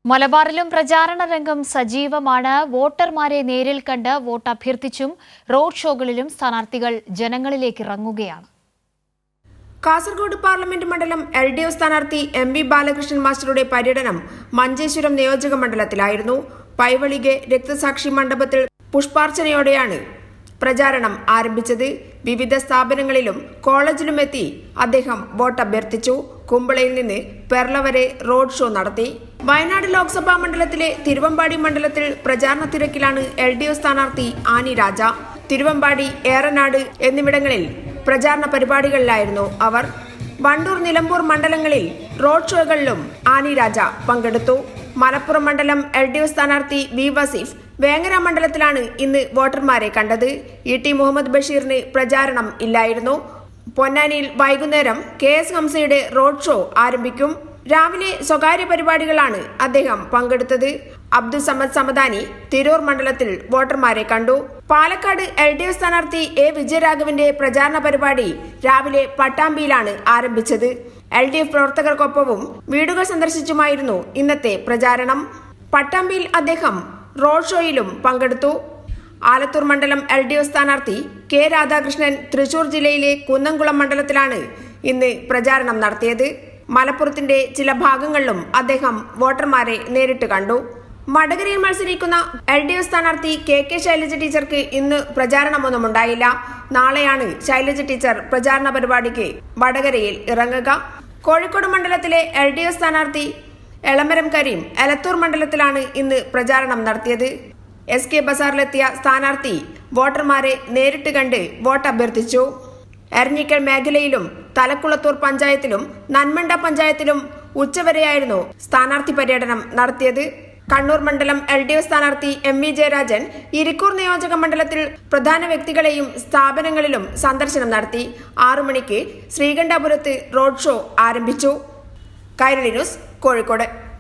മലബാറിലും പ്രചാരണ രംഗം സജീവമാണ്. വോട്ടർമാരെ നേരിൽ കണ്ട് വോട്ട് അഭ്യർത്ഥിച്ചും റോഡ് ഷോകളിലും സ്ഥാനാർത്ഥികൾ ജനങ്ങളിലേക്ക് ഇറങ്ങുകയാണ്. കാസർഗോഡ് പാർലമെന്റ് മണ്ഡലം LDF സ്ഥാനാർത്ഥി MB ബാലകൃഷ്ണൻ മാസ്റ്ററുടെ പര്യടനം മഞ്ചേശ്വരം നിയോജക മണ്ഡലത്തിലായിരുന്നു. പൈവളികെ രക്തസാക്ഷി മണ്ഡപത്തിൽ പുഷ്പാർച്ചനയോടെയാണ് പ്രചാരണം ആരംഭിച്ചത്. വിവിധ സ്ഥാപനങ്ങളിലും കോളേജിലുമെത്തി അദ്ദേഹം വോട്ട് അഭ്യർത്ഥിച്ചു. കുമ്പളയിൽ നിന്ന് പെർള വരെ റോഡ് ഷോ നടത്തി. വയനാട് ലോക്സഭാ മണ്ഡലത്തിലെ തിരുവമ്പാടി മണ്ഡലത്തിൽ പ്രചാരണ തിരക്കിലാണ് LDF സ്ഥാനാർത്ഥി ആനി രാജ. തിരുവമ്പാടി, ഏറനാട് എന്നിവിടങ്ങളിൽ പ്രചാരണ പരിപാടികളിലായിരുന്നു അവർ. വണ്ടൂർ, നിലമ്പൂർ മണ്ഡലങ്ങളിൽ റോഡ് ഷോകളിലും ആനി രാജ പങ്കെടുത്തു. മലപ്പുറം മണ്ഡലം LDF സ്ഥാനാർത്ഥി V വസീഫ് വേങ്ങര മണ്ഡലത്തിലാണ് ഇന്ന് വോട്ടർമാരെ കണ്ടത്. ET മുഹമ്മദ് ബഷീറിന് പ്രചാരണം ഇല്ലായിരുന്നു. പൊന്നാനിയിൽ വൈകുന്നേരം KS ഹംസയുടെ റോഡ് ഷോ ആരംഭിക്കും. രാവിലെ സ്വകാര്യ പരിപാടികളാണ് അദ്ദേഹം പങ്കെടുത്തത്. അബ്ദുൾ സമദ് സമദാനി തിരൂർ മണ്ഡലത്തിൽ വോട്ടർമാരെ കണ്ടു. പാലക്കാട് LDF സ്ഥാനാർത്ഥി A വിജയരാഘവന്റെ പ്രചാരണ പരിപാടി രാവിലെ പട്ടാമ്പിയിലാണ് ആരംഭിച്ചത്. LDF പ്രവർത്തകർക്കൊപ്പവും വീടുകൾ സന്ദർശിച്ചുമായിരുന്നു ഇന്നത്തെ പ്രചാരണം. പട്ടാമ്പിയിൽ അദ്ദേഹം റോഡ് ഷോയിലും പങ്കെടുത്തു. ആലത്തൂർ മണ്ഡലം LDF സ്ഥാനാർത്ഥി K രാധാകൃഷ്ണൻ തൃശൂർ ജില്ലയിലെ കുന്നംകുളം മണ്ഡലത്തിലാണ് ഇന്ന് പ്രചാരണം നടത്തിയത്. മലപ്പുറത്തിന്റെ ചില ഭാഗങ്ങളിലും അദ്ദേഹം വോട്ടർമാരെ നേരിട്ട് കണ്ടു. വടകരയിൽ മത്സരിക്കുന്ന LDF സ്ഥാനാർത്ഥി KK ശൈലജ ടീച്ചർക്ക് ഇന്ന് പ്രചാരണമൊന്നും ഉണ്ടായില്ല. നാളെയാണ് ശൈലജ ടീച്ചർ പ്രചാരണ പരിപാടിക്ക് വടകരയിൽ ഇറങ്ങുക. കോഴിക്കോട് മണ്ഡലത്തിലെ LDF സ്ഥാനാർത്ഥി എളമരം കരീം എലത്തൂർ മണ്ഡലത്തിലാണ് ഇന്ന് പ്രചാരണം നടത്തിയത്. SK ബസാറിലെത്തിയ സ്ഥാനാർത്ഥി വോട്ടർമാരെ നേരിട്ട് കണ്ട് വോട്ട് അഭ്യർത്ഥിച്ചു. എരഞ്ഞിക്കൽ മേഖലയിലും തലക്കുളത്തൂർ പഞ്ചായത്തിലും നന്മണ്ട പഞ്ചായത്തിലും ഉച്ചവരെയായിരുന്നു സ്ഥാനാർത്ഥി പര്യടനം നടത്തിയത്. കണ്ണൂർ മണ്ഡലം LDF സ്ഥാനാർത്ഥി MV ജയരാജൻ ഇരിക്കൂർ നിയോജക മണ്ഡലത്തിൽ പ്രധാന വ്യക്തികളെയും സ്ഥാപനങ്ങളിലും സന്ദർശനം നടത്തി. 6 മണിക്ക് ശ്രീകണ്ഠാപുരത്ത് റോഡ് ഷോ ആരംഭിച്ചു. കൈരളി ന്യൂസ്, കോഴിക്കോട്.